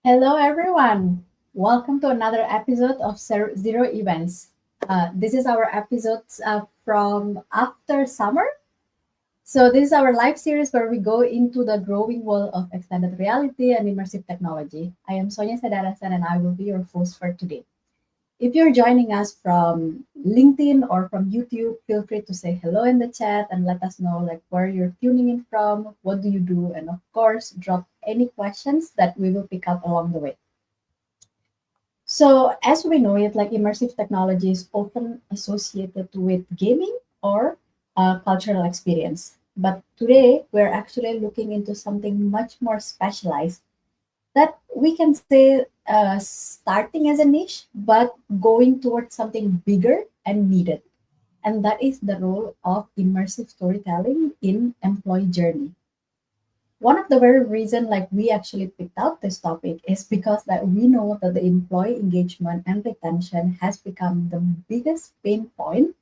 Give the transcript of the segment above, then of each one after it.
Hello, everyone. Welcome to another episode of Zero Events. This is our episode from after summer. So, this is our live series where we go into the growing world of extended reality and immersive technology. I am Sonia Sadarasan and I will be your host for today. If you're joining us from LinkedIn or from YouTube, feel free to say hello in the chat and let us know where you're tuning in from, what do you do, and of course, drop any questions that we will pick up along the way. So, as we know it, immersive technology is often associated with gaming or cultural experience. But today, we're actually looking into something much more specialized that we can say starting as a niche, but going towards something bigger and needed. And that is the role of immersive storytelling in employee journey. One of the very reason we actually picked out this topic is because that we know that the employee engagement and retention has become the biggest pain point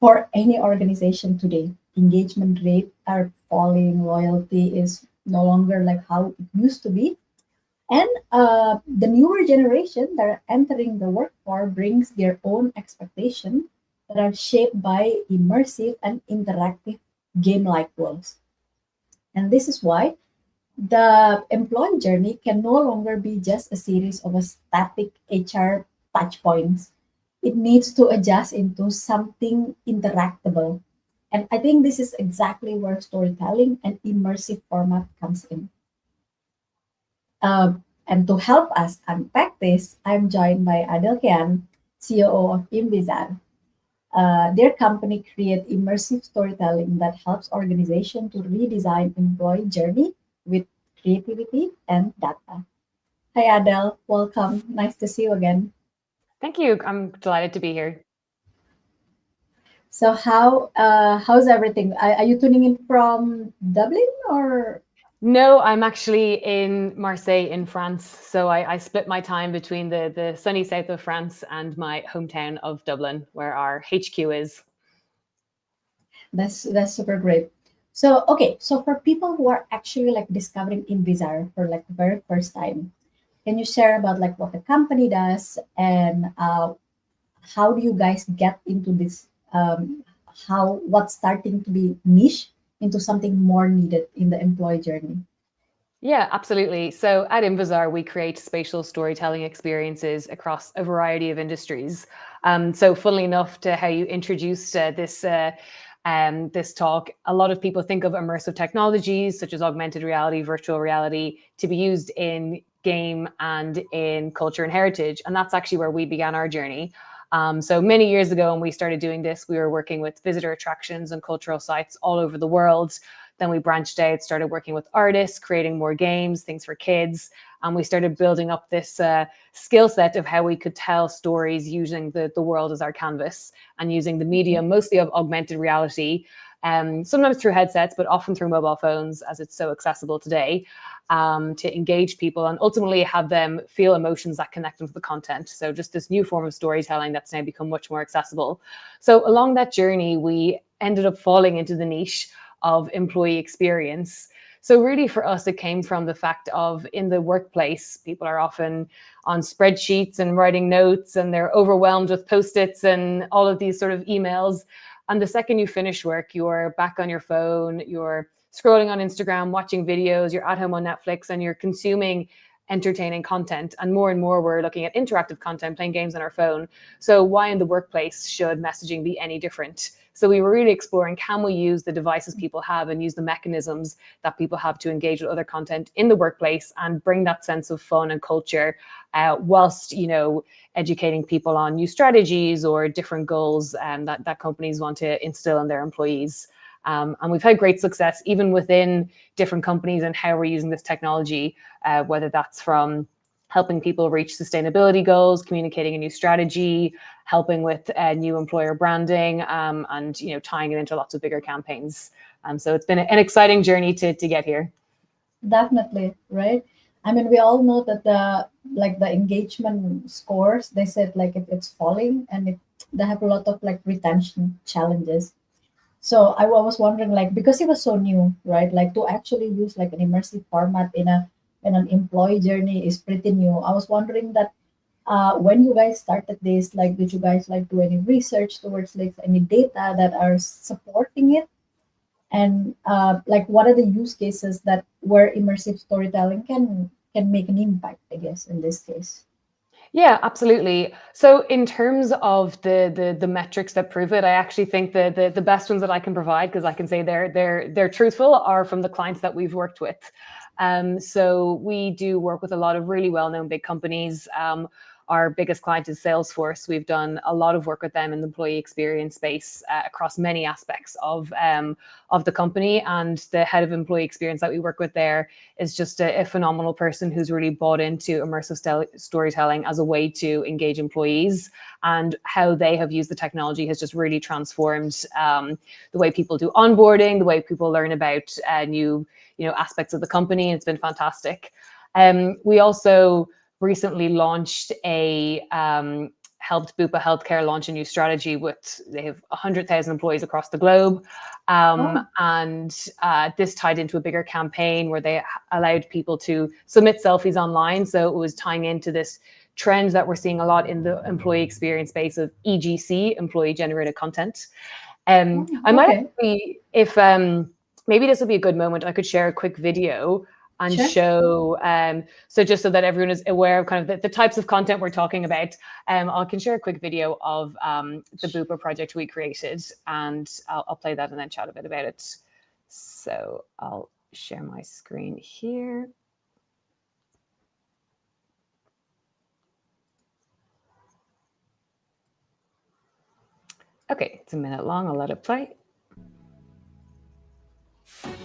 for any organization today. Engagement rate are falling, loyalty is no longer like how it used to be, and the newer generation that are entering the workforce brings their own expectation that are shaped by immersive and interactive game-like worlds. And this is why the employee journey can no longer be just a series of a static HR touch points. It needs to adjust into something interactable. And I think this is exactly where storytelling and immersive format comes in. And to help us unpack this, I'm joined by Adele Keane, COO of Invizar. Their company create immersive storytelling that helps organizations to redesign employee journey with creativity and data. Hi Adele, welcome. Nice to see you again. Thank you. I'm delighted to be here. So how's everything? Are you tuning in from Dublin or No, I'm actually in Marseille in France. So I split my time between the sunny south of France and my hometown of Dublin, where our HQ is. that's super great. So okay, so for people who are actually discovering Invizar for the very first time, can you share about what the company does and how do you guys get into this? How what's starting to be niche into something more needed in the employee journey? Yeah, absolutely. So at Invizar, we create spatial storytelling experiences across a variety of industries. So, funnily enough, to how you introduced this talk, a lot of people think of immersive technologies such as augmented reality, virtual reality, to be used in game and in culture and heritage, and that's actually where we began our journey. So many years ago, when we started doing this, we were working with visitor attractions and cultural sites all over the world. Then we branched out, started working with artists, creating more games, things for kids. And we started building up this skill set of how we could tell stories using the world as our canvas and using the medium mostly of augmented reality, sometimes through headsets, but often through mobile phones as it's so accessible today, to engage people and ultimately have them feel emotions that connect them to the content. So just this new form of storytelling that's now become much more accessible. So along that journey, we ended up falling into the niche of employee experience. So really for us, it came from the fact of in the workplace, people are often on spreadsheets and writing notes and they're overwhelmed with post-its and all of these sort of emails. And the second you finish work, you're back on your phone, you're scrolling on Instagram, watching videos, you're at home on Netflix and you're consuming entertaining content. And more, we're looking at interactive content, playing games on our phone. So why in the workplace should messaging be any different? So we were really exploring, can we use the devices people have and use the mechanisms that people have to engage with other content in the workplace and bring that sense of fun and culture, whilst, educating people on new strategies or different goals that companies want to instill in their employees. And we've had great success even within different companies and how we're using this technology, whether that's from helping people reach sustainability goals, communicating a new strategy, helping with new employer branding, and tying it into lots of bigger campaigns. So it's been an exciting journey to get here. Definitely, right? I mean, we all know that the engagement scores, they said it's falling and they have a lot of retention challenges. So I was wondering because it was so new, right? Like to actually use an immersive format in a when an employee journey is pretty new. I was wondering that when you guys started this, like, did you guys like do any research towards like any data that are supporting it? And like, what are the use cases that where immersive storytelling can make an impact? I guess in this case. Yeah, absolutely. So in terms of the metrics that prove it, I actually think the best ones that I can provide, because I can say they're truthful, are from the clients that we've worked with. So we do work with a lot of really well-known big companies. Our biggest client is Salesforce. We've done a lot of work with them in the employee experience space across many aspects of the company. And the head of employee experience that we work with there is just a phenomenal person who's really bought into immersive storytelling as a way to engage employees, and how they have used the technology has just really transformed the way people do onboarding, the way people learn about new aspects of the company. It's been fantastic. We also recently launched helped Bupa Healthcare launch a new strategy. They have 100,000 employees across the globe. Oh, And this tied into a bigger campaign where they allowed people to submit selfies online. So it was tying into this trend that we're seeing a lot in the employee experience space of EGC, employee generated content. I might okay, actually, if maybe this would be a good moment, I could share a quick video and sure. show, so just so that everyone is aware of kind of the types of content we're talking about. I can share a quick video of the Bupa project we created, and I'll play that and then chat a bit about it. So I'll share my screen here. Okay, it's a minute long. I'll let it play.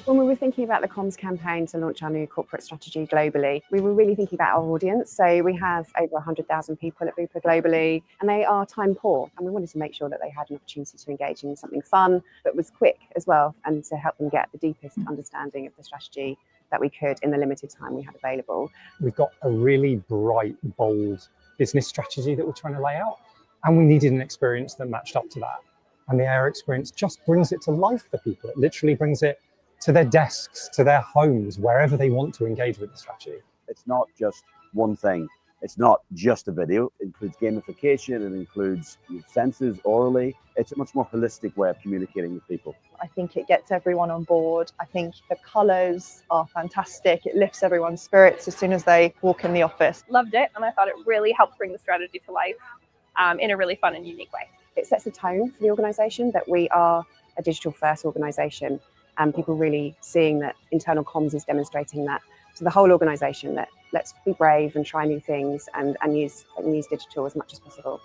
When we were thinking about the comms campaign to launch our new corporate strategy globally, we were really thinking about our audience. So we have over 100,000 people at Bupa globally, and they are time poor. And we wanted to make sure that they had an opportunity to engage in something fun, but was quick as well, and to help them get the deepest understanding of the strategy that we could in the limited time we had available. We've got a really bright, bold business strategy that we're trying to lay out, and we needed an experience that matched up to that. And the AR experience just brings it to life for people. It literally brings it to their desks, to their homes, wherever they want to engage with the strategy. It's not just one thing. It's not just a video. It includes gamification. It includes senses orally. It's a much more holistic way of communicating with people. I think it gets everyone on board. I think the colours are fantastic. It lifts everyone's spirits as soon as they walk in the office. Loved it, and I thought it really helped bring the strategy to life in a really fun and unique way. It sets a tone for the organisation that we are a digital first organisation, and people really seeing that internal comms is demonstrating that to the whole organisation, that let's be brave and try new things and use digital as much as possible.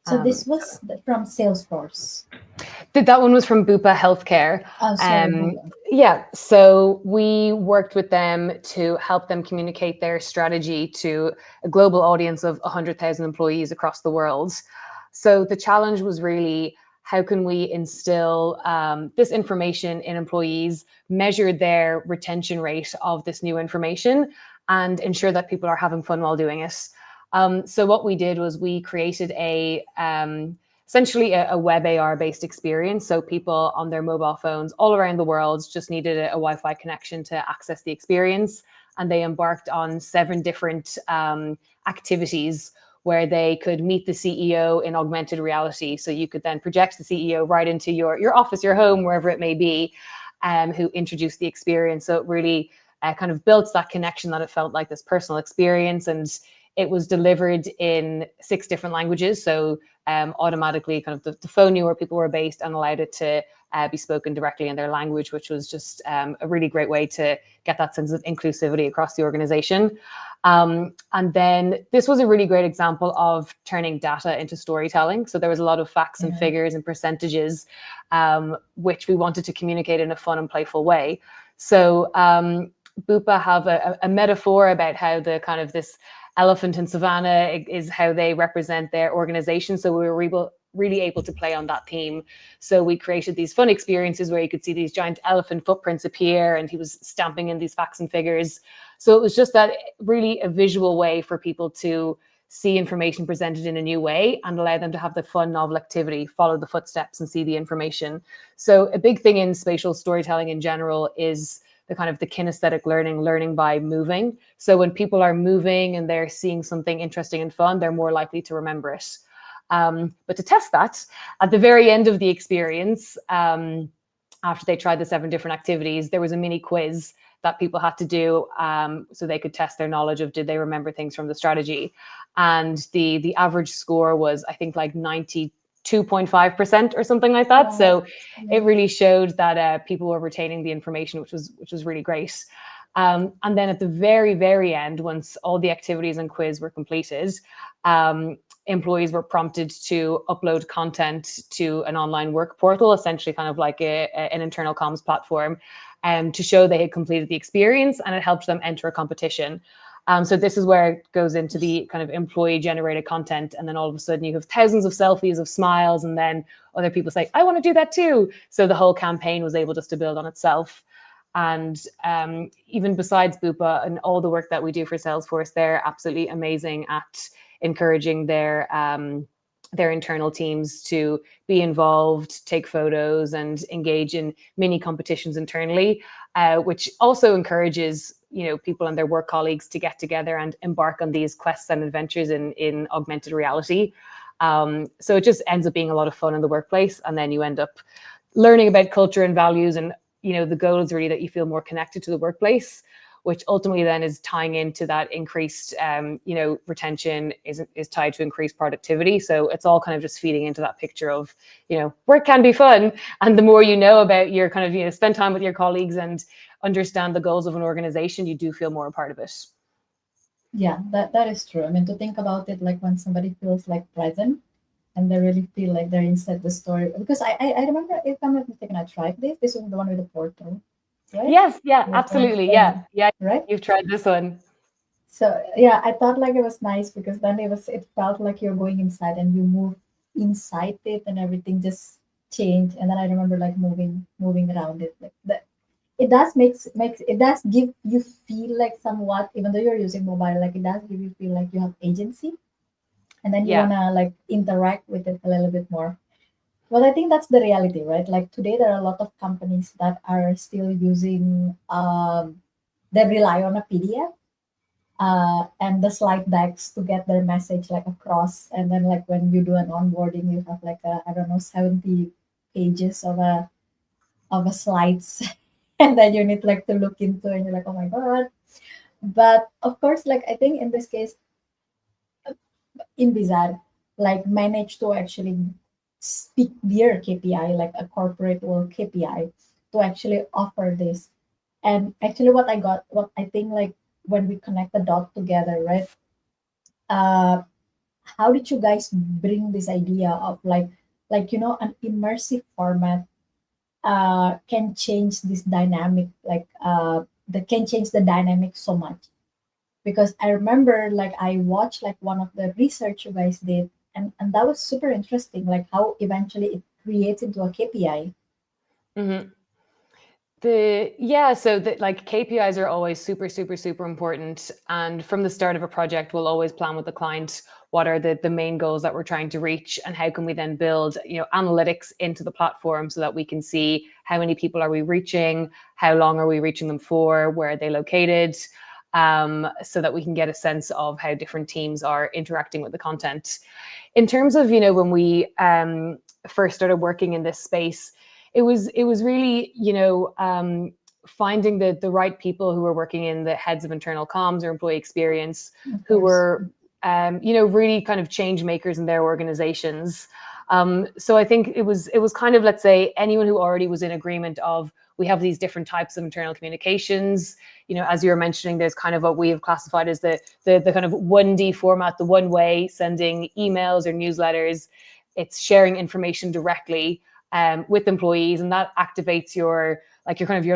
So this was from Salesforce. That one was from Bupa Healthcare. Oh, sorry. Yeah, so we worked with them to help them communicate their strategy to a global audience of 100,000 employees across the world. So the challenge was really, how can we instill this information in employees, measure their retention rate of this new information, and ensure that people are having fun while doing it. So what we did was we created essentially a web AR based experience. So people on their mobile phones all around the world just needed a Wi-Fi connection to access the experience. And they embarked on 7 different activities where they could meet the CEO in augmented reality. So you could then project the CEO right into your office, your home, wherever it may be, who introduced the experience. So it really kind of built that connection, that it felt like this personal experience. And it was delivered in 6 different languages. So automatically kind of the phone knew where people were based and allowed it to be spoken directly in their language, which was just a really great way to get that sense of inclusivity across the organization. And then this was a really great example of turning data into storytelling. So there was a lot of facts and figures and percentages, which we wanted to communicate in a fun and playful way. So Bupa have a metaphor about how the kind of this elephant in savannah is how they represent their organization. So we were really able to play on that theme. So we created these fun experiences where you could see these giant elephant footprints appear, and he was stamping in these facts and figures. So it was just that really a visual way for people to see information presented in a new way and allow them to have the fun, novel activity, follow the footsteps and see the information. So a big thing in spatial storytelling in general is the kind of the kinesthetic learning by moving. So when people are moving and they're seeing something interesting and fun, they're more likely to remember it. But to test that, at the very end of the experience, after they tried the 7 different activities, there was a mini quiz that people had to do, so they could test their knowledge of did they remember things from the strategy. And the average score was, I think, like 92.5% or something like that. Wow. So Yeah. it really showed that people were retaining the information, which was really great. And then at the very end, once all the activities and quiz were completed, employees were prompted to upload content to an online work portal, essentially kind of like an internal comms platform, to show they had completed the experience, and it helped them enter a competition. So this is where it goes into the kind of employee generated content. And then all of a sudden you have thousands of selfies of smiles, and then other people say, I want to do that too. So the whole campaign was able just to build on itself. And even besides Bupa and all the work that we do for Salesforce, they're absolutely amazing at encouraging their internal teams to be involved, take photos, and engage in mini competitions internally, which also encourages people and their work colleagues to get together and embark on these quests and adventures in augmented reality. So it just ends up being a lot of fun in the workplace, and then you end up learning about culture and values, and the goal is really that you feel more connected to the workplace, which ultimately then is tying into that increased, retention is tied to increased productivity. So it's all kind of just feeding into that picture of, work can be fun. And the more you know about your kind of, spend time with your colleagues and understand the goals of an organization, you do feel more a part of it. Yeah, that is true. I mean, to think about it, like when somebody feels like present and they really feel like they're inside the story. Because I remember, if I'm not mistaken, I tried this. This was the one with the portal, right? Yes, yeah, Yes, absolutely. Yeah, right. You've tried this one. So yeah, I thought like it was nice because then it felt like you're going inside and you move inside it and everything just changed. And then I remember like moving around it like that. It does makes it does give you feel like somewhat, even though you're using mobile, like it does give you feel like you have agency, and then you Yeah. wanna like interact with it a little bit more. Well, I think that's the reality, right? Like today, there are a lot of companies that are still using, they rely on a PDF and the slide decks to get their message like across. And then like when you do an onboarding, you have like I don't know, 70 pages of a slides, and then you need like to look into, and you're like, oh my god. But of course, like I think in this case, in Bizarre, like managed to actually speak their KPI, like a corporate or KPI, to actually offer this. And actually, what I think, like when we connect the dot together, right? Uh, how did you guys bring this idea of like an immersive format can change this dynamic, like that can change the dynamic so much? Because I remember like I watched like one of the research you guys did, and that was super interesting, like how eventually it creates into a KPI. Mm-hmm. So the like KPIs are always super, super, super important. And from the start of a project, we'll always plan with the client what are the main goals that we're trying to reach, and how can we then build analytics into the platform so that we can see how many people are we reaching, how long are we reaching them for, where are they located, so that we can get a sense of how different teams are interacting with the content. In terms of when we first started working in this space, it was really finding the right people who were working in the heads of internal comms or employee experience, who were really kind of change makers in their organizations. So I think it was kind of, let's say, anyone who already was in agreement of, we have these different types of internal communications. As you were mentioning, there's kind of what we have classified as the kind of 1D format, the one way, sending emails or newsletters. It's sharing information directly with employees, and that activates your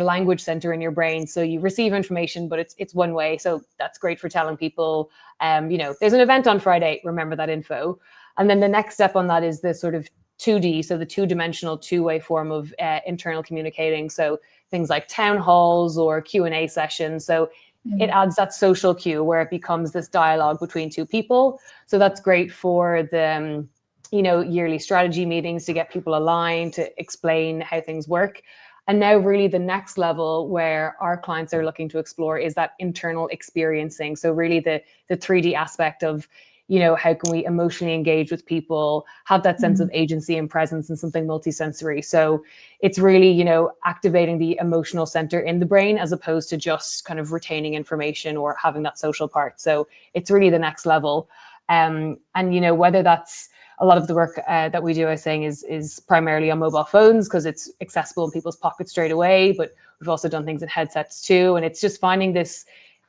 language center in your brain. So you receive information, but it's one way. So that's great for telling people, there's an event on Friday, remember that info. And then the next step on that is the sort of 2D, so the two-dimensional, two-way form of internal communicating. So things like town halls or Q&A sessions. So it adds that social cue where it becomes this dialogue between two people. So that's great for the yearly strategy meetings to get people aligned, to explain how things work. And now really the next level where our clients are looking to explore is that internal experiencing. So really the 3D aspect of, how can we emotionally engage with people, have that sense of agency and presence and something multisensory. So it's really, activating the emotional center in the brain as opposed to just kind of retaining information or having that social part. So it's really the next level. And, whether that's a lot of the work that we do, I was saying, is primarily on mobile phones because it's accessible in people's pockets straight away. But we've also done things in headsets too. And it's just finding this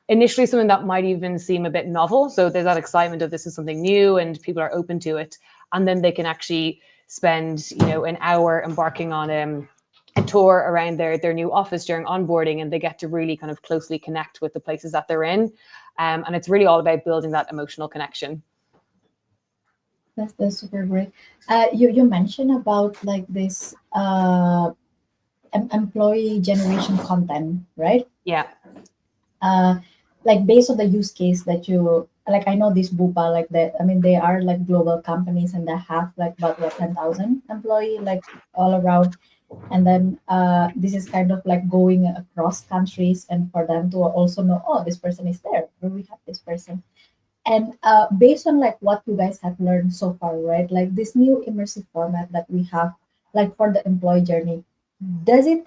initially something that might even seem a bit novel. So there's that excitement of this is something new and people are open to it. And then they can actually spend, an hour embarking on a tour around their new office during onboarding, and they get to really kind of closely connect with the places that they're in. And it's really all about building that emotional connection. That's super great. You mentioned about like this employee generation content, right? Yeah. Like based on the use case that you like, I know this Bupa like that. I mean, they are like global companies and they have like about what 10,000 employee like all around. And then this is kind of like going across countries, and for them to also know, oh, this person is there, or we have this person. And based on like what you guys have learned so far, right? Like this new immersive format that we have, like for the employee journey, does it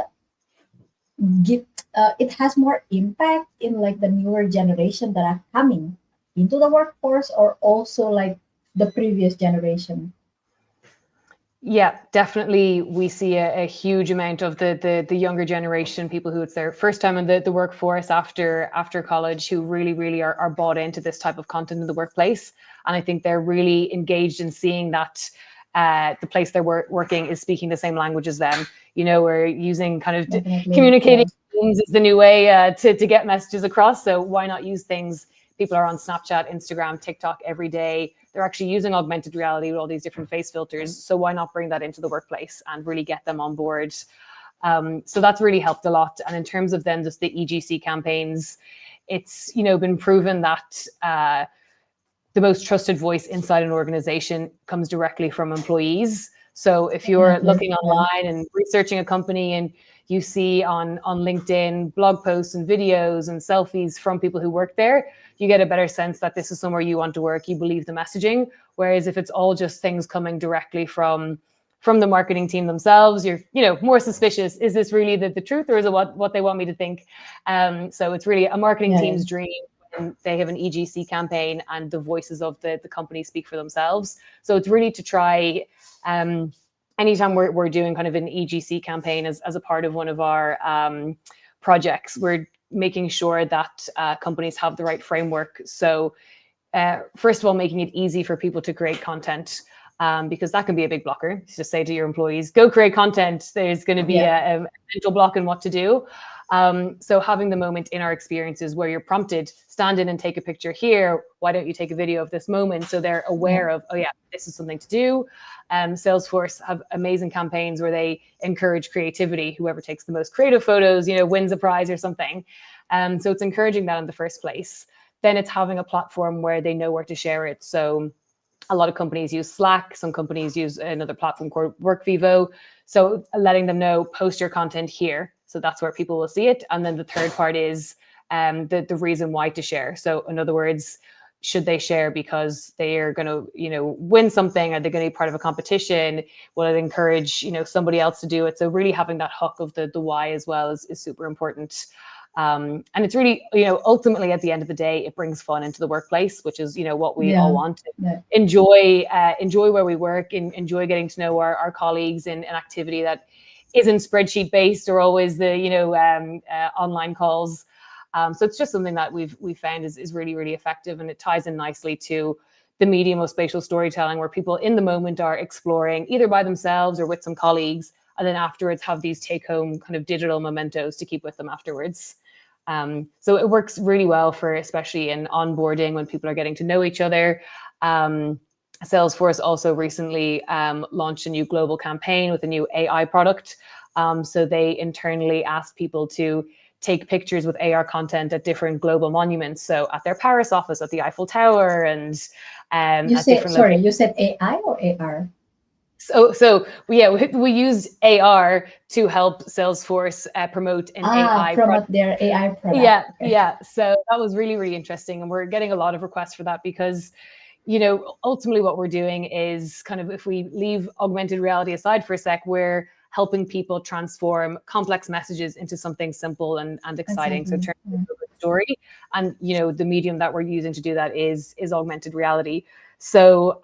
give? It has more impact in like the newer generation that are coming into the workforce, or also like the previous generation? Yeah, definitely. We see a huge amount of the younger generation, people who it's their first time in the workforce after college, who really are bought into this type of content in the workplace. And I think they're really engaged in seeing that the place they're working is speaking the same language as them. We're using kind of Definitely, communicating yes. things is the new way to get messages across. So why not use things? People are on Snapchat, Instagram, TikTok every day. They're actually using augmented reality with all these different face filters. So why not bring that into the workplace and really get them on board? So that's really helped a lot. And in terms of then just the EGC campaigns, it's been proven that the most trusted voice inside an organization comes directly from employees. So if you're Definitely, looking yeah. online and researching a company and you see on LinkedIn blog posts and videos and selfies from people who work there, you get a better sense that this is somewhere you want to work. You believe the messaging. Whereas if it's all just things coming directly from the marketing team themselves, you're more suspicious. Is this really the truth, or is it what they want me to think? So it's really a marketing Yeah, team's dream. And they have an EGC campaign and the voices of the company speak for themselves. So it's really to try, anytime we're doing kind of an EGC campaign as a part of one of our projects, we're making sure that companies have the right framework. So first of all, making it easy for people to create content. Because that can be a big blocker. Just say to your employees, go create content. There's going to be yeah. a mental block in what to do. So having the moment in our experiences where you're prompted, stand in and take a picture here. Why don't you take a video of this moment? So they're aware of, oh yeah, this is something to do. Salesforce have amazing campaigns where they encourage creativity. Whoever takes the most creative photos, wins a prize or something. So it's encouraging that in the first place. Then it's having a platform where they know where to share it. So a lot of companies use Slack. Some companies use another platform called WorkVivo. So letting them know, post your content here. So that's where people will see it. And then the third part is the reason why to share. So in other words, should they share because they are going to, win something? Are they going to be part of a competition? Will it encourage, somebody else to do it? So really having that hook of the why as well is super important. And it's really, ultimately at the end of the day, it brings fun into the workplace, which is, what we all want. Yeah. Enjoy where we work, and enjoy getting to know our colleagues in an activity that isn't spreadsheet based or always the, online calls. So it's just something that we've found is really, really effective, and it ties in nicely to the medium of spatial storytelling, where people in the moment are exploring either by themselves or with some colleagues, and then afterwards have these take home kind of digital mementos to keep with them afterwards. So it works really well for, especially in onboarding when people are getting to know each other. Salesforce also recently launched a new global campaign with a new AI product. So they internally asked people to take pictures with AR content at different global monuments. So at their Paris office, at the Eiffel Tower, and You at said, different sorry, locations. you said AI or AR? So we used AR to help Salesforce promote an AI Promote product. their AI product. Yeah, Okay. yeah. So that was really, really interesting. And we're getting a lot of requests for that because, you know, ultimately what we're doing is kind of, if we leave augmented reality aside for a sec, we're helping people transform complex messages into something simple and exciting. So Exactly. turn it into a good story. And, you know, the medium that we're using to do that is augmented reality. So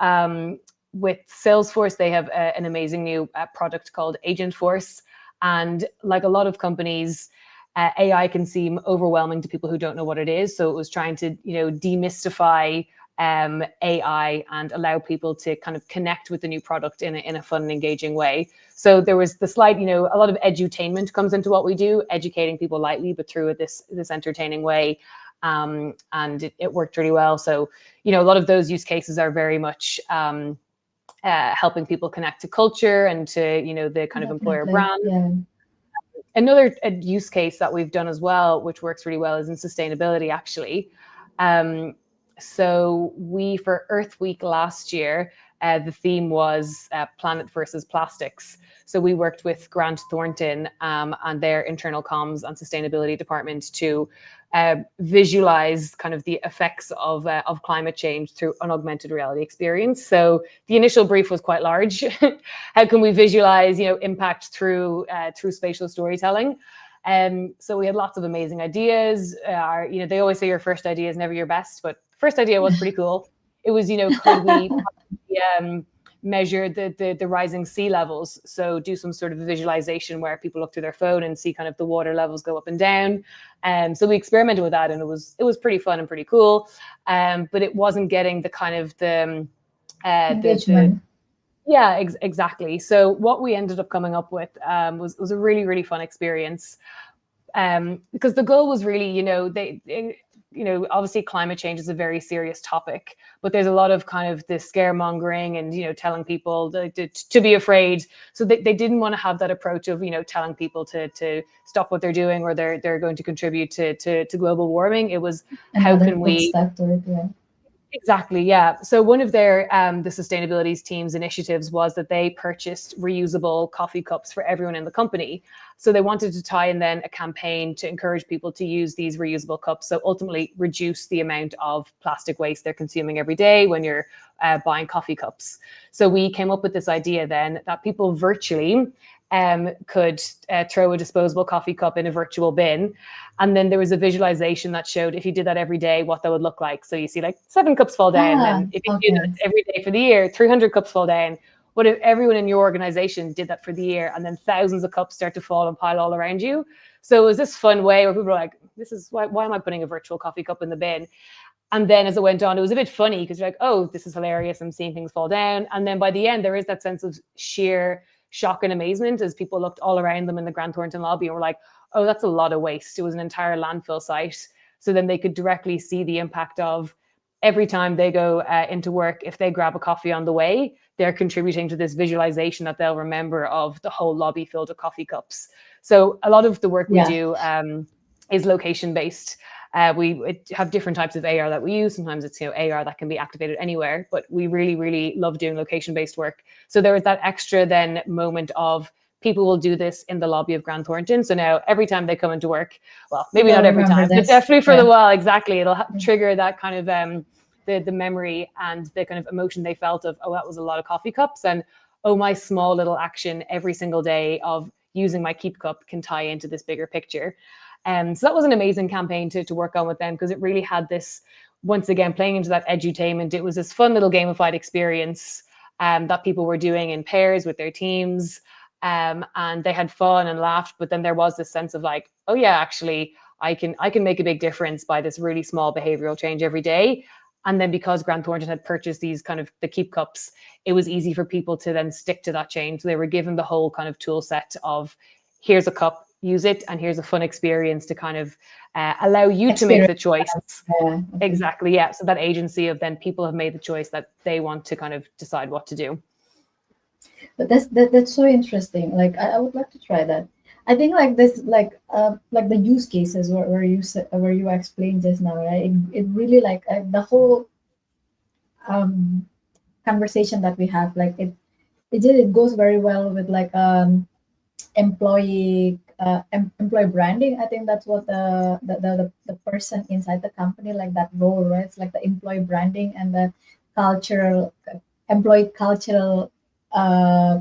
with Salesforce, they have an amazing new product called Agent Force. And like a lot of companies, AI can seem overwhelming to people who don't know what it is. So it was trying to, you know, demystify AI and allow people to kind of connect with the new product in a fun and engaging way. So there was the slide, you know, a lot of edutainment comes into what we do, educating people lightly, but through this entertaining way. And it worked really well. So, you know, a lot of those use cases are very much helping people connect to culture and to, you know, the kind of employer Definitely. brand. Yeah. Another use case that we've done as well, which works really well, is in sustainability, actually. So we, for Earth Week last year, the theme was planet versus plastics. So we worked with Grant Thornton and their internal comms and sustainability department to visualize kind of the effects of climate change through an augmented reality experience. So the initial brief was quite large. How can we visualize, you know, impact through spatial storytelling? So we had lots of amazing ideas. You know, they always say your first idea is never your best, but first idea was pretty cool. It was, you know, could we measure the rising sea levels? So do some sort of visualization where people look through their phone and see kind of the water levels go up and down. So we experimented with that, and it was pretty fun and pretty cool. But it wasn't getting the kind of the Engagement. yeah, exactly. So what we ended up coming up with was a really, really fun experience. Because the goal was really, you know, you know, obviously climate change is a very serious topic, but there's a lot of kind of this scaremongering and, you know, telling people to be afraid. So they didn't want to have that approach of, you know, telling people to stop what they're doing or they're going to contribute to global warming. It was, how Another can we footstep to it. Yeah. Exactly, yeah. So one of their the sustainability team's initiatives was that they purchased reusable coffee cups for everyone in the company. So they wanted to tie in then a campaign to encourage people to use these reusable cups. So ultimately reduce the amount of plastic waste they're consuming every day when you're buying coffee cups. So we came up with this idea then that people virtually could throw a disposable coffee cup in a virtual bin. And then there was a visualization that showed if you did that every day, what that would look like. So you see like 7 cups fall down. And if you do Okay. that every day for the year, 300 cups fall down. What if everyone in your organization did that for the year, and then thousands of cups start to fall and pile all around you? So it was this fun way where people were like, this is why am I putting a virtual coffee cup in the bin? And then as it went on, it was a bit funny because you're like, oh, this is hilarious. I'm seeing things fall down. And then by the end, there is that sense of sheer shock and amazement as people looked all around them in the Grant Thornton lobby and were like, oh, that's a lot of waste. It was an entire landfill site. So then they could directly see the impact of every time they go into work, if they grab a coffee on the way, they're contributing to this visualization that they'll remember of the whole lobby filled with coffee cups. So a lot of the work we Yeah. do is location based. We have different types of AR that we use. Sometimes it's, you know, AR that can be activated anywhere, but we really, really love doing location-based work. So there was that extra then moment of people will do this in the lobby of Grant Thornton. So now every time they come into work, well, maybe They'll not every remember time, but this. definitely for Yeah. the while, exactly. It'll trigger that kind of the memory and the kind of emotion they felt of, oh, that was a lot of coffee cups, and oh, my small little action every single day of using my Keep cup can tie into this bigger picture. So that was an amazing campaign to work on with them, because it really had this, once again, playing into that edutainment. It was this fun little gamified experience that people were doing in pairs with their teams. And they had fun and laughed, but then there was this sense of like, oh yeah, actually, I can make a big difference by this really small behavioral change every day. And then because Grant Thornton had purchased these kind of the Keep cups, it was easy for people to then stick to that change. So they were given the whole kind of tool set of, here's a cup, use it, and here's a fun experience to kind of allow you to make the choice. Okay. Exactly, yeah. So that agency of then people have made the choice that they want to kind of decide what to do. But that's so interesting. Like I would like to try that. I think like this, like the use cases where you explained just now, right? It really like the whole um conversation that we have, like it goes very well with like employee branding. I think that's what the person inside the company, like that role, right? It's like the employee branding and the cultural employee cultural uh,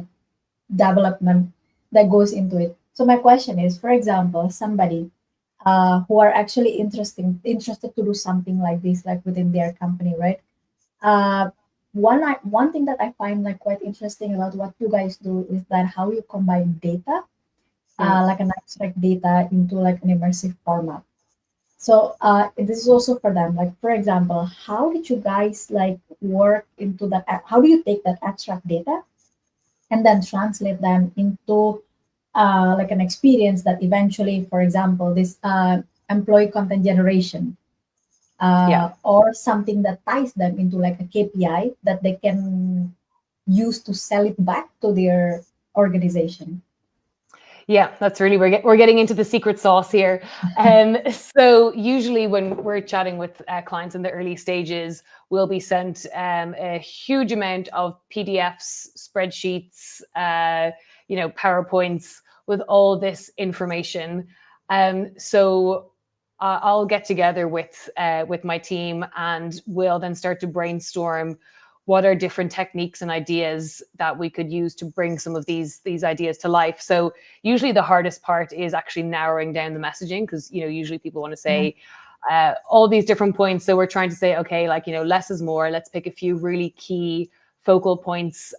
development that goes into it. So my question is, for example, somebody who are actually interested to do something like this, like within their company, right? Uh, one thing that I find like quite interesting about what you guys do is that how you combine data, Mm. like an abstract data into like an immersive format. So this is also for them. Like for example, how did you guys like work into that? How do you take that abstract data and then translate them into like an experience that eventually, for example, this employee content generation Yeah. or something that ties them into like a KPI that they can use to sell it back to their organization. Yeah, that's really we're getting into the secret sauce here. So usually when we're chatting with clients in the early stages, we'll be sent a huge amount of PDFs, spreadsheets, PowerPoints with all this information. So I'll get together with my team, and we'll then start to brainstorm what are different techniques and ideas that we could use to bring some of these ideas to life. So usually the hardest part is actually narrowing down the messaging, because usually people want to say all these different points. So we're trying to say, okay, like less is more. Let's pick a few really key focal points.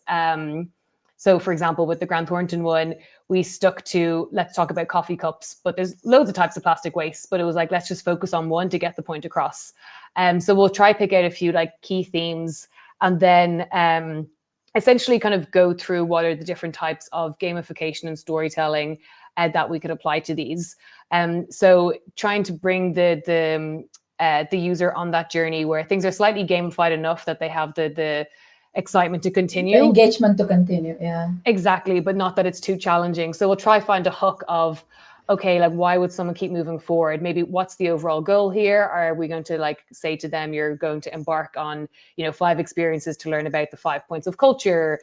So for example, with the Grant Thornton one, we stuck to, let's talk about coffee cups, but there's loads of types of plastic waste, but it was like, let's just focus on one to get the point across. So we'll try pick out a few like key themes, and then essentially kind of go through what are the different types of gamification and storytelling that we could apply to these. So trying to bring the user on that journey where things are slightly gamified enough that they have the excitement to The continue. engagement to continue, yeah. Exactly, but not that it's too challenging. So we'll try find a hook of, okay, like why would someone keep moving forward? Maybe what's the overall goal here? Are we going to like say to them, you're going to embark on, 5 experiences to learn about the 5 points of culture?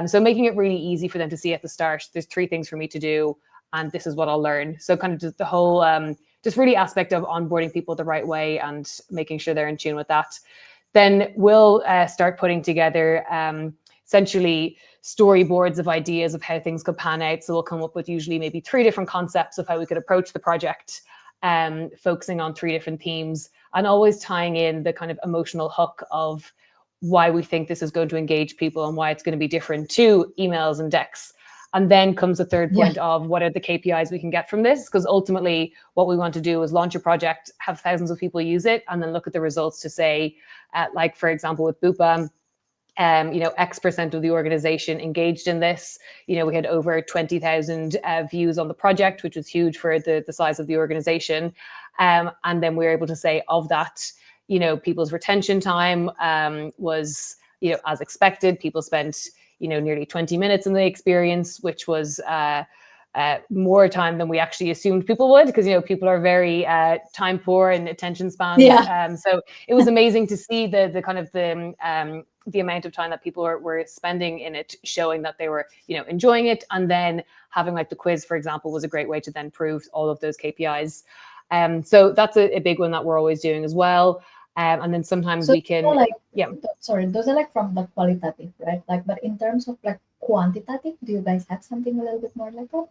So making it really easy for them to see at the start, there's 3 things for me to do, and this is what I'll learn. So kind of just the whole, just really aspect of onboarding people the right way and making sure they're in tune with that. Then we'll start putting together essentially storyboards of ideas of how things could pan out. So we'll come up with usually maybe 3 different concepts of how we could approach the project, focusing on 3 different themes, and always tying in the kind of emotional hook of why we think this is going to engage people and why it's going to be different to emails and decks. And then comes the third point of what are the KPIs we can get from this? Because ultimately what we want to do is launch a project, have thousands of people use it, and then look at the results to say, like for example, with Bupa, X% of the organization engaged in this. We had over 20,000 views on the project, which was huge for the size of the organization. And then we were able to say of that, people's retention time was, as expected. People spent, nearly 20 minutes in the experience, which was more time than we actually assumed people would, because people are very time poor and attention spans. So it was amazing to see the kind of the amount of time that people were spending in it, showing that they were enjoying it. And then having like the quiz, for example, was a great way to then prove all of those KPIs. So that's a big one that we're always doing as well. And then sometimes So we can sorry, those are like from the qualitative, right? Like, but in terms of like quantitative, do you guys have something a little bit more like that?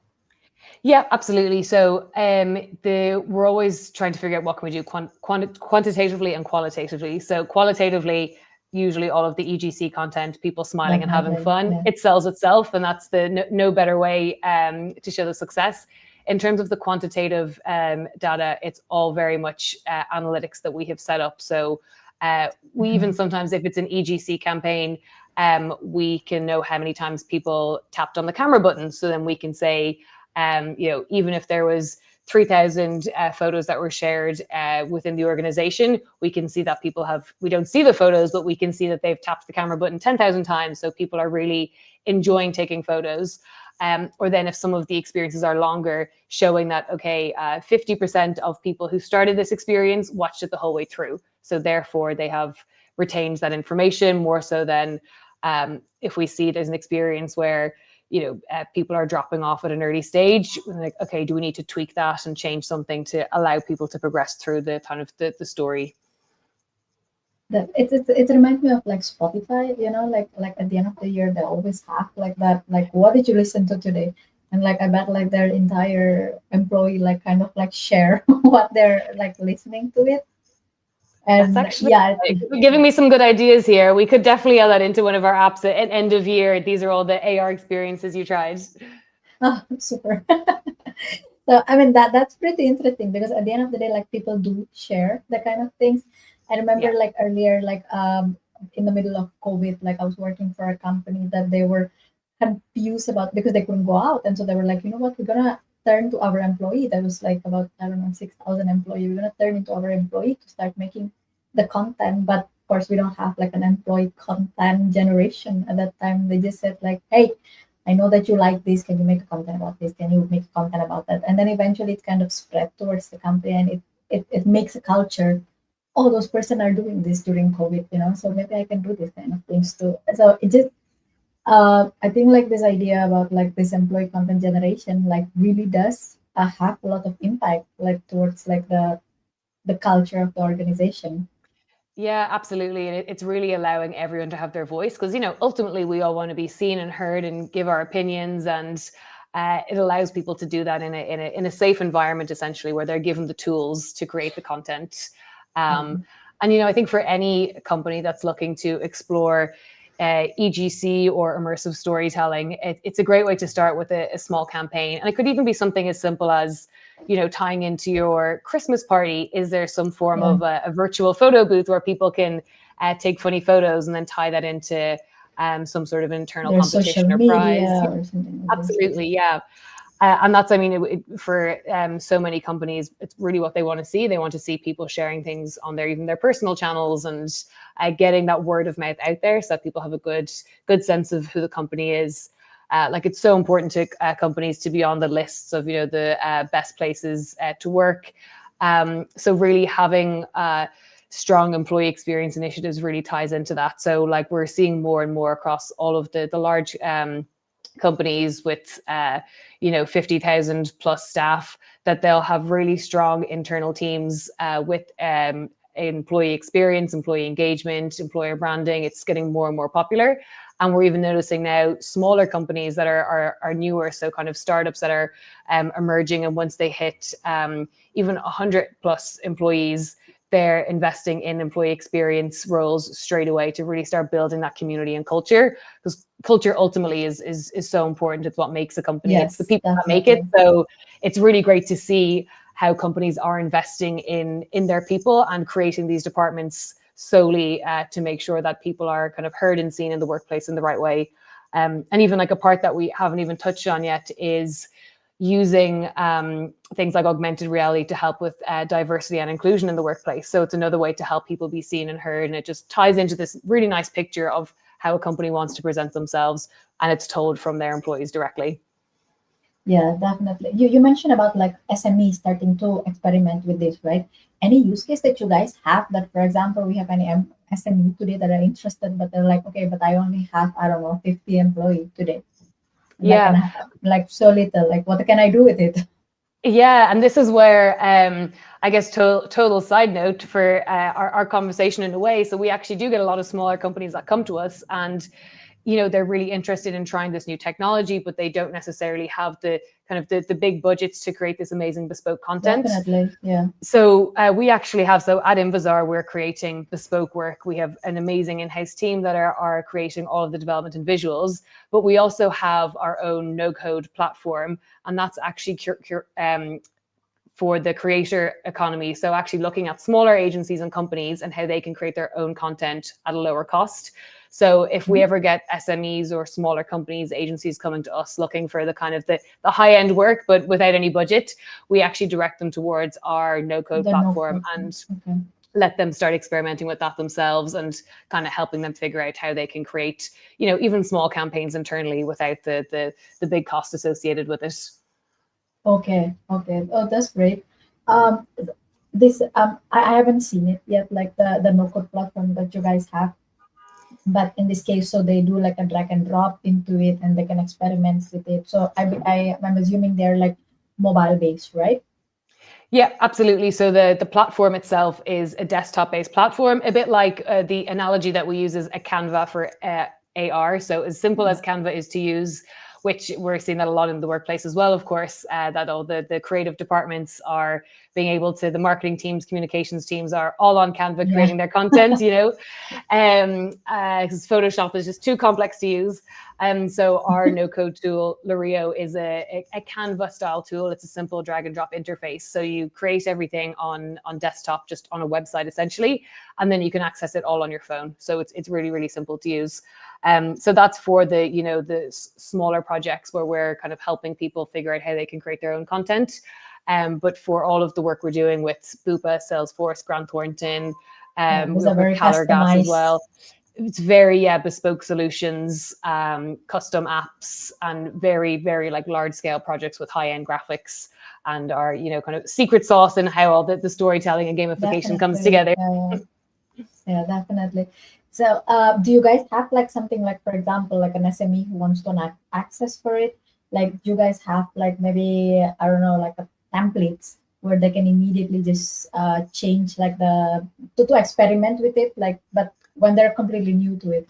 Yeah, absolutely. So we're always trying to figure out what can we do quantitatively and qualitatively. So qualitatively, usually all of the EGC content, people smiling and having fun, it sells itself, and that's the no better way to show the success. In terms of the quantitative data, it's all very much analytics that we have set up. So we even sometimes, if it's an EGC campaign, we can know how many times people tapped on the camera button. So then we can say, even if there was 3,000 photos that were shared within the organization, we can see that we don't see the photos, but we can see that they've tapped the camera button 10,000 times. So people are really enjoying taking photos. Or then if some of the experiences are longer, showing that, okay, 50% of people who started this experience watched it the whole way through. So therefore they have retained that information more so than if we see it as an experience where, people are dropping off at an early stage, like, okay, do we need to tweak that and change something to allow people to progress through the kind of the story? That it reminds me of like Spotify, like at the end of the year they always have like that, like what did you listen to today? And like I bet like their entire employee like kind of like share what they're like listening to it. That's And actually yeah, giving me some good ideas here. We could definitely add that into one of our apps at end of year. These are all the AR experiences you tried. oh, super. So I mean that's pretty interesting because at the end of the day, like people do share the kind of things. I remember Yeah. like earlier, like in the middle of COVID, like I was working for a company that they were confused about because they couldn't go out, and so they were like, you know what, we're gonna turn to our employee. That was like about, I don't know, 6,000 employee. We're gonna turn into our employee to start making the content, but of course we don't have like an employee content generation at that time. They just said like, hey, I know that you like this. Can you make a content about this? Can you make a content about that? And then eventually it kind of spread towards the company, and it makes a culture. Oh, those person are doing this during COVID, so maybe I can do this kind of things too. So it just, I think like this idea about like this employee content generation, like really does have a lot of impact, like towards like the culture of the organization. Yeah, absolutely. And it's really allowing everyone to have their voice because, ultimately we all want to be seen and heard and give our opinions. And it allows people to do that in a safe environment, essentially, where they're given the tools to create the content. And, I think for any company that's looking to explore EGC or immersive storytelling, it's a great way to start with a small campaign. And it could even be something as simple as, tying into your Christmas party. Is there some form of a virtual photo booth where people can take funny photos and then tie that into some sort of internal Their competition social or media prize? or something like this. Absolutely, yeah. And that's, I mean, for so many companies, it's really what they want to see. They want to see people sharing things on even their personal channels and getting that word of mouth out there so that people have a good sense of who the company is. Like it's so important to companies to be on the lists of, the best places to work. So really having strong employee experience initiatives really ties into that. So like we're seeing more and more across all of the large companies with 50,000 plus staff, that they'll have really strong internal teams with employee experience, employee engagement, employer branding. It's getting more and more popular. And we're even noticing now smaller companies that are newer, so kind of startups that are emerging. And once they hit even 100 plus employees, they're investing in employee experience roles straight away to really start building that community and culture, because culture ultimately is so important. It's what makes a company. Yes, it's the people definitely. that make it. So it's really great to see how companies are investing in their people and creating these departments solely to make sure that people are kind of heard and seen in the workplace in the right way. And even like a part that we haven't even touched on yet is using things like augmented reality to help with diversity and inclusion in the workplace. So it's another way to help people be seen and heard. And it just ties into this really nice picture of how a company wants to present themselves, and it's told from their employees directly. Yeah, definitely. You mentioned about like SME starting to experiment with this, right? Any use case that you guys have that, for example, we have any SME today that are interested, but they're like, okay, but I only have, I don't know, 50 employees today. Like, Yeah. and I have, like so little, like what can I do with it? Yeah, and this is where I guess total side note for our conversation in a way. So we actually do get a lot of smaller companies that come to us, and they're really interested in trying this new technology, but they don't necessarily have the kind of the big budgets to create this amazing bespoke content. Definitely, yeah. So we actually have, so at Invazar, we're creating bespoke work. We have an amazing in-house team that are creating all of the development and visuals, but we also have our own no-code platform, and that's actually for the creator economy. So actually looking at smaller agencies and companies and how they can create their own content at a lower cost. So if we ever get SMEs or smaller companies, agencies coming to us looking for the kind of the high end work, but without any budget, we actually direct them towards our no-code platform. And let them start experimenting with that themselves and kind of helping them figure out how they can create, you know, even small campaigns internally without the big cost associated with it. Okay, okay. Oh, that's great. Um, this I haven't seen it yet, like the no code platform that you guys have. But in this case, so they do like a drag and drop into it, and they can experiment with it. So I'm assuming they're like mobile based, right? Yeah, absolutely. So the platform itself is a desktop-based platform, a bit like the analogy that we use is a Canva for AR. So as simple as Canva is to use, which we're seeing that a lot in the workplace as well, of course, that all the creative departments are being able to, the marketing teams, communications teams are all on Canva creating their content, you know, because Photoshop is just too complex to use. So our no-code tool, Lario, is a Canva style tool. It's a simple drag and drop interface. So you create everything on desktop, just on a website essentially, and then you can access it all on your phone. So it's really, really simple to use. So that's for the, you know, the smaller projects where we're kind of helping people figure out how they can create their own content. But for all of the work we're doing with Bupa, Salesforce, Grant Thornton, Those we are work with very Callergas as customized. well. It's very bespoke solutions, custom apps, and very, very like large scale projects with high end graphics, and our, you know, kind of secret sauce in how all the storytelling and gamification comes together. Yeah, definitely. So, do you guys have like something like, for example, like an SME who wants to access for it? Like, do you guys have like maybe, I don't know, like a templates where they can immediately just change like to experiment with it, like, but when they're completely new to it?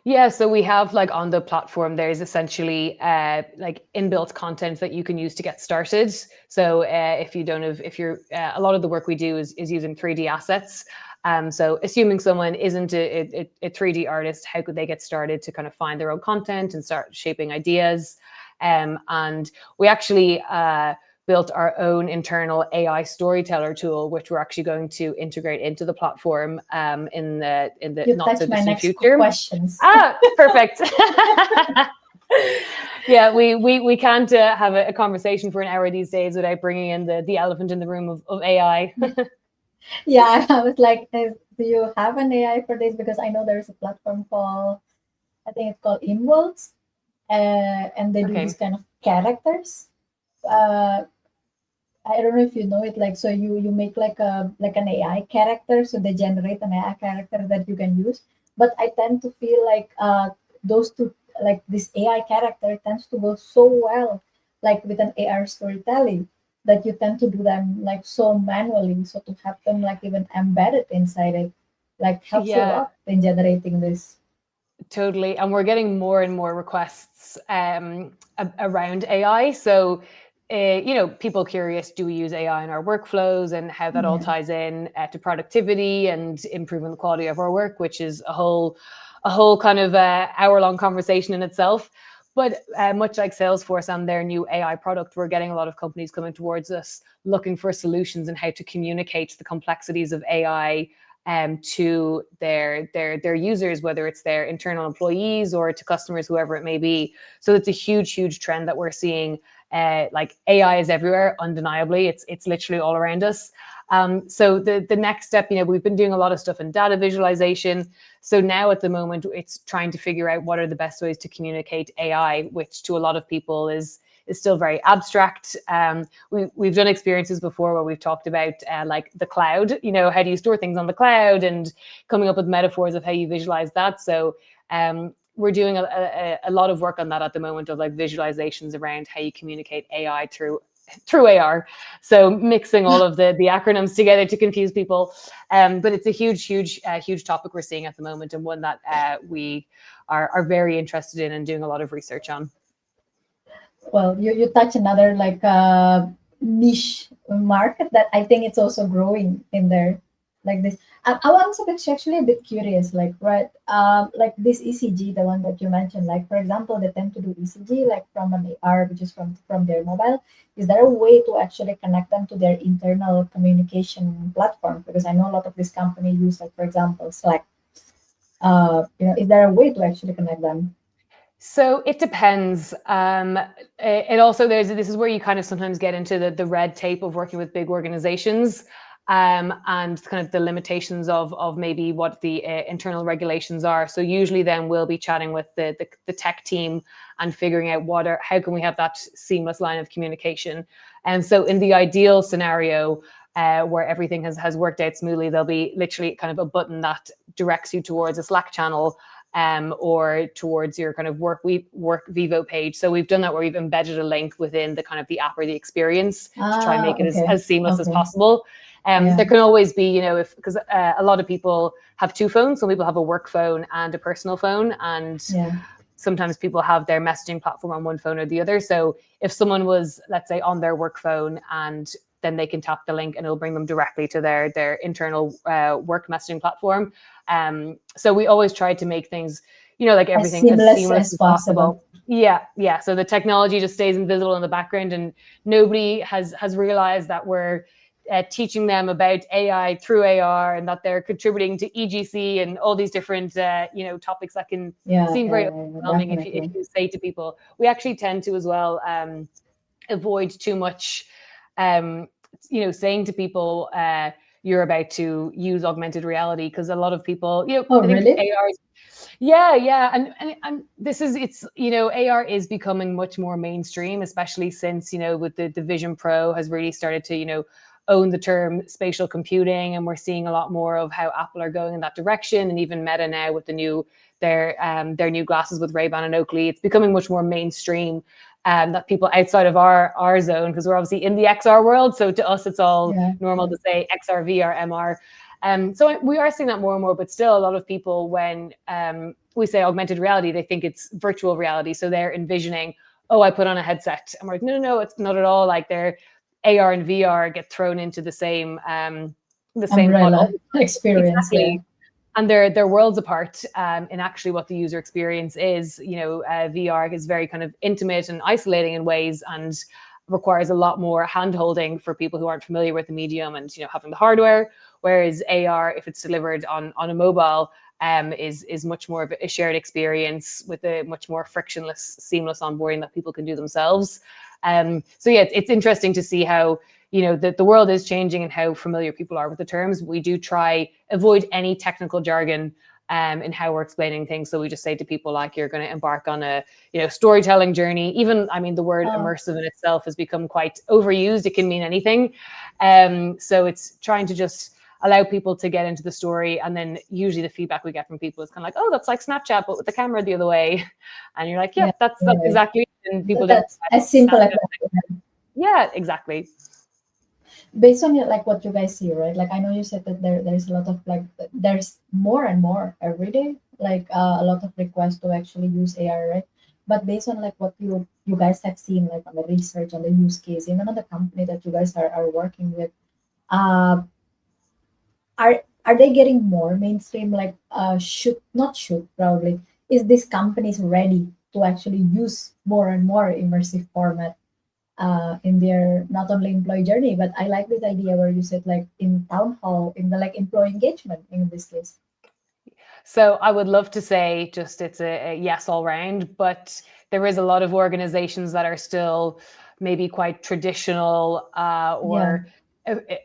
Yeah, so we have like on the platform, there's essentially like inbuilt content that you can use to get started. So if you don't have, if you're, a lot of the work we do is using 3D assets. So assuming someone isn't a 3D artist, how could they get started to kind of find their own content and start shaping ideas? And we actually built our own internal AI storyteller tool, which we're actually going to integrate into the platform in the You not touched so my distant next future. questions. Ah, perfect. Yeah, we can't have a conversation for an hour these days without bringing in the elephant in the room of AI. Yeah, I was like, do you have an AI for this? Because I know there's a platform called, I think it's called Involves, and they do Okay. this kind of characters. Uh, I don't know if you know it. Like, so you make like an AI character, so they generate an AI character that you can use. But I tend to feel like those two, like this AI character, tends to go so well, like with an AR storytelling, that you tend to do them like so manually. So to have them like even embedded inside it, like helps you a Yeah, lot in generating this. totally. And we're getting more and more requests around AI. So, you know, people curious, do we use AI in our workflows and how that all Yeah. ties in to productivity and improving the quality of our work, which is a whole kind of hour-long conversation in itself. But much like Salesforce and their new AI product, we're getting a lot of companies coming towards us looking for solutions and how to communicate the complexities of AI to their users, whether it's their internal employees or to customers, whoever it may be. So it's a huge trend that we're seeing. Like AI is everywhere, undeniably. It's literally all around us. So the next step, you know, we've been doing a lot of stuff in data visualization. So now at the moment, it's trying to figure out what are the best ways to communicate AI, which to a lot of people is still very abstract. We've done experiences before where we've talked about like the cloud, you know, how do you store things on the cloud, and coming up with metaphors of how you visualize that. So we're doing a lot of work on that at the moment, of like visualizations around how you communicate AI through AR. So mixing all of the acronyms together to confuse people. But it's a huge topic we're seeing at the moment, and one that we are very interested in and doing a lot of research on. Well, you touch another like niche market that I think it's also growing in there, like this. I was actually a bit curious, like, right, like this ECG, the one that you mentioned, like for example, they tend to do ECG like from an AR, which is from their mobile. Is there a way to actually connect them to their internal communication platform? Because I know a lot of this company use, like for example, Slack. You know, is there a way to actually connect them? So it depends. It also, this is where you kind of sometimes get into the red tape of working with big organizations. and kind of the limitations of maybe what the internal regulations are. So usually then we'll be chatting with the tech team and figuring out how can we have that seamless line of communication. And so in the ideal scenario, where everything has worked out smoothly, there'll be literally kind of a button that directs you towards a Slack channel, or towards your kind of work Vivo page. So we've done that where we've embedded a link within the kind of the app or the experience to try and make it as seamless as possible. There can always be, because a lot of people have two phones. Some people have a work phone and a personal phone, and sometimes people have their messaging platform on one phone or the other. So if someone was, let's say, on their work phone, and then they can tap the link and it'll bring them directly to their internal work messaging platform. So we always try to make things, like everything as seamless as possible. Yeah. So the technology just stays invisible in the background, and nobody has realized that we're teaching them about AI through AR, and that they're contributing to EGC and all these different, topics that can seem very overwhelming if you say to people. We actually tend to as well avoid too much, saying to people, you're about to use augmented reality, because a lot of people, I think AR is, and this is, AR is becoming much more mainstream, especially since, with the Vision Pro has really started to, own the term spatial computing, and we're seeing a lot more of how Apple are going in that direction, and even Meta now with their new glasses with Ray-Ban and Oakley. It's becoming much more mainstream, that people outside of our zone, because we're obviously in the XR world, so to us it's all normal to say XR, VR, MR. So we are seeing that more and more, but still a lot of people, when we say augmented reality, they think it's virtual reality. So they're envisioning, I put on a headset. I'm like, no, it's not at all. Like, they're AR and VR get thrown into the same umbrella experience. Exactly. And they're worlds apart in actually what the user experience is. VR is very kind of intimate and isolating in ways, and requires a lot more hand-holding for people who aren't familiar with the medium and having the hardware. Whereas AR, if it's delivered on a mobile, is much more of a shared experience with a much more frictionless, seamless onboarding that people can do themselves. So yeah, it's interesting to see how the world is changing and how familiar people are with the terms. We do try avoid any technical jargon in how we're explaining things. So we just say to people, like, you're going to embark on a storytelling journey. Even, the word immersive in itself has become quite overused. It can mean anything. So it's trying to just allow people to get into the story, and then usually the feedback we get from people is kind of like, that's like Snapchat but with the camera the other way, and you're like, that's exactly it. And people that's as simple as that. Yeah, exactly. Based on what you guys see, right? Like, I know you said that there's a lot of there's more and more every day, a lot of requests to actually use AR, right? But based on what you guys have seen, on the research, on the use case, even on the company that you guys are working with, are they getting more mainstream? Probably, is these companies ready to actually use more and more immersive format in their not only employee journey, but I like this idea where you said in town hall, in the employee engagement in this case. So I would love to say just it's a yes all round, but there is a lot of organizations that are still maybe quite traditional, or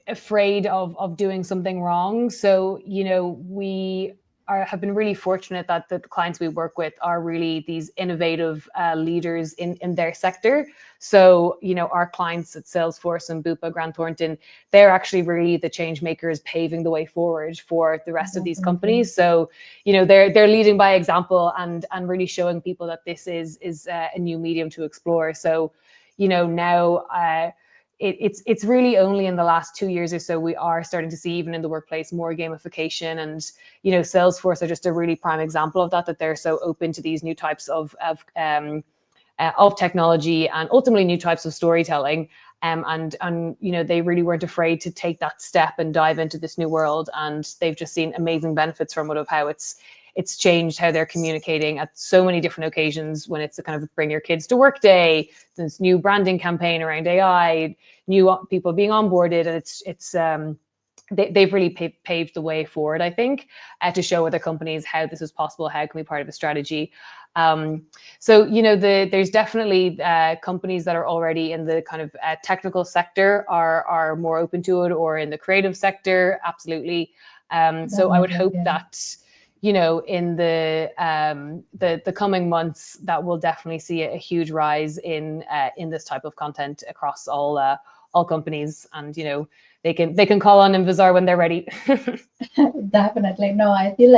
afraid of doing something wrong. So we have been really fortunate that the clients we work with are really these innovative leaders in their sector. So, our clients at Salesforce and Bupa, Grant Thornton, they're actually really the change makers paving the way forward for the rest of these companies. So, they're leading by example and really showing people that this is a new medium to explore. So, now it's really only in the last 2 years or so we are starting to see, even in the workplace, more gamification. And Salesforce are just a really prime example of that they're so open to these new types of technology and ultimately new types of storytelling. And they really weren't afraid to take that step and dive into this new world. And they've just seen amazing benefits from it, of how it's changed how they're communicating at so many different occasions, when it's a kind of bring your kids to work day, this new branding campaign around AI, new people being onboarded. And they've really paved the way forward, I think, to show other companies how this is possible, how it can be part of a strategy. So, you know, there's definitely companies that are already in the kind of technical sector are more open to it, or in the creative sector, absolutely. So I would hope that, you know, in the coming months, that we'll definitely see a huge rise in this type of content across all companies, and you know, they can call on Invizar when they're ready. Definitely. No, I feel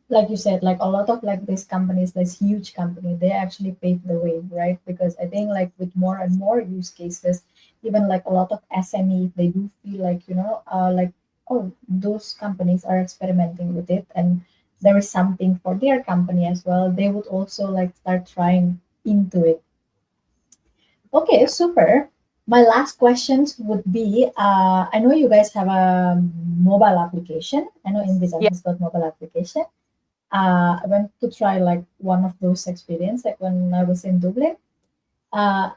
like you said, like a lot of like these companies, this huge company, they actually pave the way, right? Because I think like with more and more use cases, even like a lot of SME, they do feel like, you know, like, oh, those companies are experimenting with it and there is something for their company as well. They would also like start trying into it. Okay, super. My last questions would be, I know you guys have a mobile application. I know InVisa Yeah. has got mobile application. I went to try like one of those experience, like when I was in Dublin. Uh,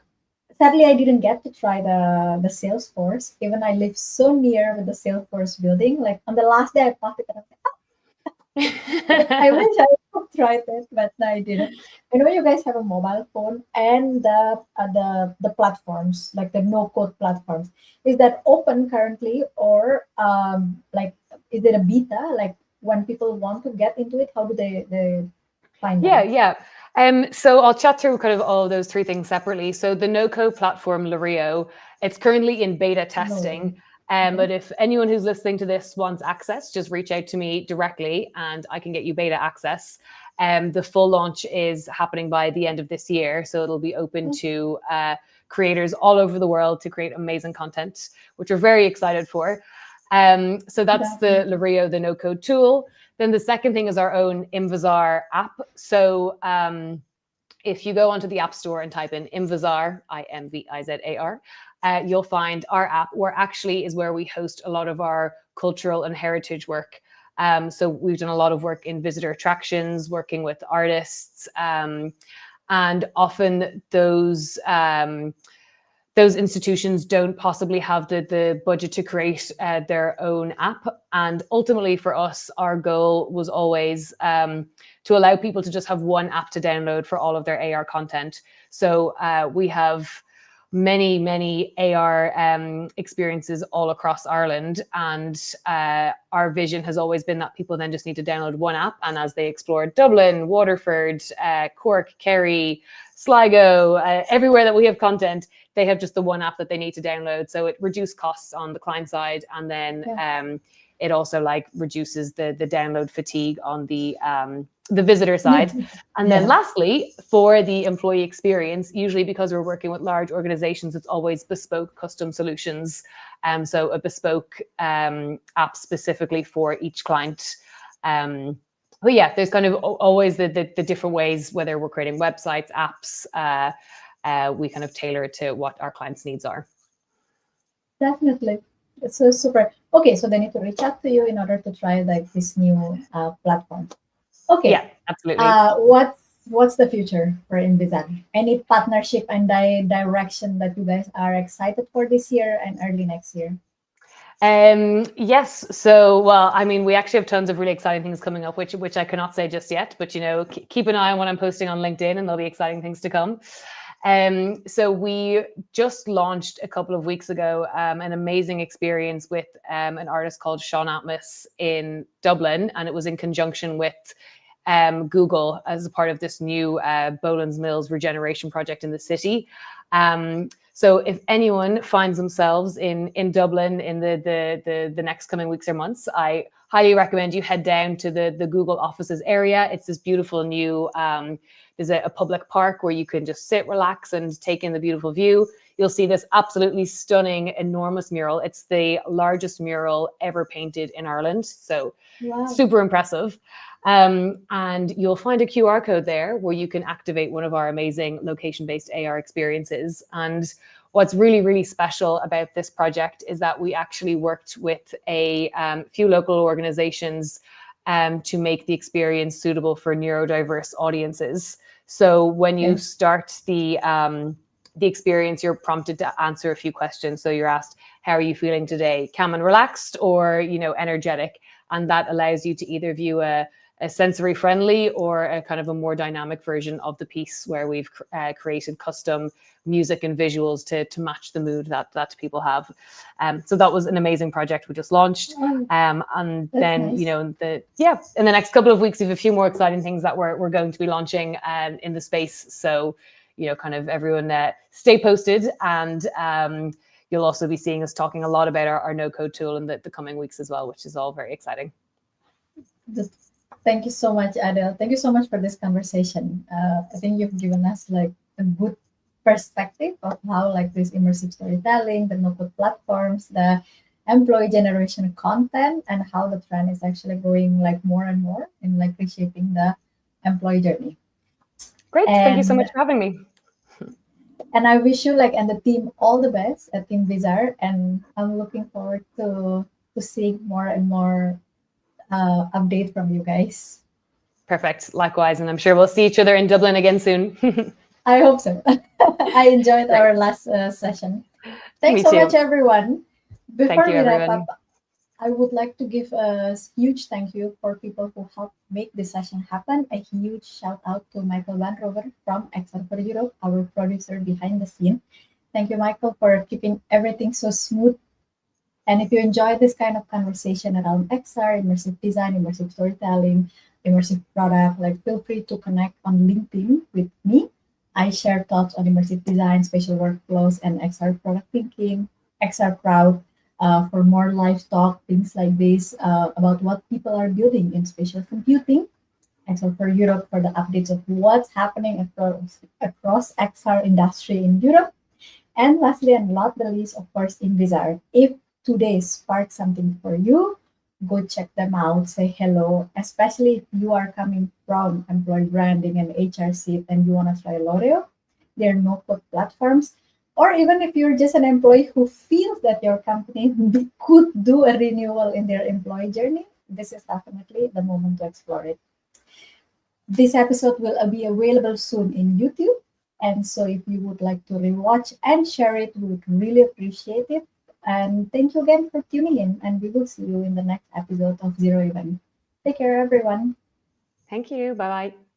Sadly, I didn't get to try the Salesforce. Even I live so near with the Salesforce building. Like on the last day, I passed it and I was like, I wish I could try it, but no, I didn't. I know you guys have a mobile phone and the platforms, like the no code platforms. Is that open currently, or like is it a beta? Like when people want to get into it, how do they find Yeah, out? yeah. So I'll chat through kind of all of those three things separately. So the no-code platform, Lario, it's currently in beta testing. Okay. But if anyone who's listening to this wants access, just reach out to me directly and I can get you beta access. The full launch is happening by the end of this year. So it'll be open to creators all over the world to create amazing content, which we're very excited for. So that's the Lario, the no-code tool. Then the second thing is our own Invizar app. So if you go onto the App Store and type in Invizar, Invizar, you'll find our app, where actually is where we host a lot of our cultural and heritage work. So we've done a lot of work in visitor attractions, working with artists, and often those institutions don't possibly have the budget to create their own app. And ultimately for us, our goal was always to allow people to just have one app to download for all of their AR content. So we have many AR experiences all across Ireland. And our vision has always been that people then just need to download one app. And as they explore Dublin, Waterford, Cork, Kerry, Sligo, everywhere that we have content, they have just the one app that they need to download. So it reduced costs on the client side. And then it also like reduces the download fatigue on the visitor side. And then lastly, for the employee experience, usually because we're working with large organizations, it's always bespoke custom solutions. So a bespoke app specifically for each client. But yeah, there's kind of always the different ways, whether we're creating websites, apps, we kind of tailor it to what our clients' needs are. Definitely. It's so super. Okay, so they need to reach out to you in order to try like this new platform. Okay. Yeah, absolutely. What's the future for Invizar? Any partnership and direction that you guys are excited for this year and early next year? Yes. So, well, I mean, we actually have tons of really exciting things coming up, which I cannot say just yet, but you know, keep an eye on what I'm posting on LinkedIn, and there'll be exciting things to come. So we just launched a couple of weeks ago an amazing experience with an artist called Sean Atmos in Dublin, and it was in conjunction with Google as a part of this new Boland's Mills regeneration project in the city. So if anyone finds themselves in Dublin in the next coming weeks or months, I highly recommend you head down to the Google offices area. It's this beautiful new, there's a public park where you can just sit, relax, and take in the beautiful view. You'll see this absolutely stunning, enormous mural. It's the largest mural ever painted in Ireland. So super impressive. And you'll find a QR code there where you can activate one of our amazing location-based AR experiences. And what's really special about this project is that we actually worked with a few local organizations to make the experience suitable for neurodiverse audiences. So when you start the experience, you're prompted to answer a few questions. So you're asked, how are you feeling today? Calm and relaxed, or, you know, energetic? And that allows you to either view a a sensory friendly or a kind of a more dynamic version of the piece where we've created custom music and visuals to match the mood that people have. So that was an amazing project we just launched. And then, nice. you know, in the next couple of weeks, we have a few more exciting things that we're going to be launching in the space. So, you know, kind of everyone stay posted, and you'll also be seeing us talking a lot about our no-code tool in the coming weeks as well, which is all very exciting. Thank you so much, Adele. Thank you so much for this conversation. I think you've given us like a good perspective of how like this immersive storytelling, the no-code platforms, the employee generation content, and how the trend is actually going like more and more in like reshaping the employee journey. Great. Thank you so much for having me. And I wish you like and the team all the best at Team Bizarre, and I'm looking forward to seeing more and more update from you guys. Perfect. Likewise, and I'm sure we'll see each other in Dublin again soon. I hope so. I enjoyed Great. our last session. Thanks Me so too. much, everyone. Before Thank you, we wrap everyone. up, I would like to give a huge thank you for people who helped make this session happen. A huge shout out to Michael Van Rover from XR for Europe, our producer behind the scene. Thank you, Michael, for keeping everything so smooth. And if you enjoy this kind of conversation around XR, immersive design, immersive storytelling, immersive product, like feel free to connect on LinkedIn with me. I share thoughts on immersive design, spatial workflows, and XR product thinking. XR Proud for more live talk, things like this about what people are building in spatial computing. XR for Europe for the updates of what's happening across XR industry in Europe. And lastly, and not the least, of course, Invisar. If today sparked something for you, go check them out, say hello, especially if you are coming from employee branding and HR seat and you want to try L'Oreal. They're no-code platforms. Or even if you're just an employee who feels that your company could do a renewal in their employee journey, this is definitely the moment to explore it. This episode will be available soon in YouTube. And so if you would like to rewatch and share it, we would really appreciate it. And thank you again for tuning in. And we will see you in the next episode of Zero Event. Take care, everyone. Thank you. Bye-bye.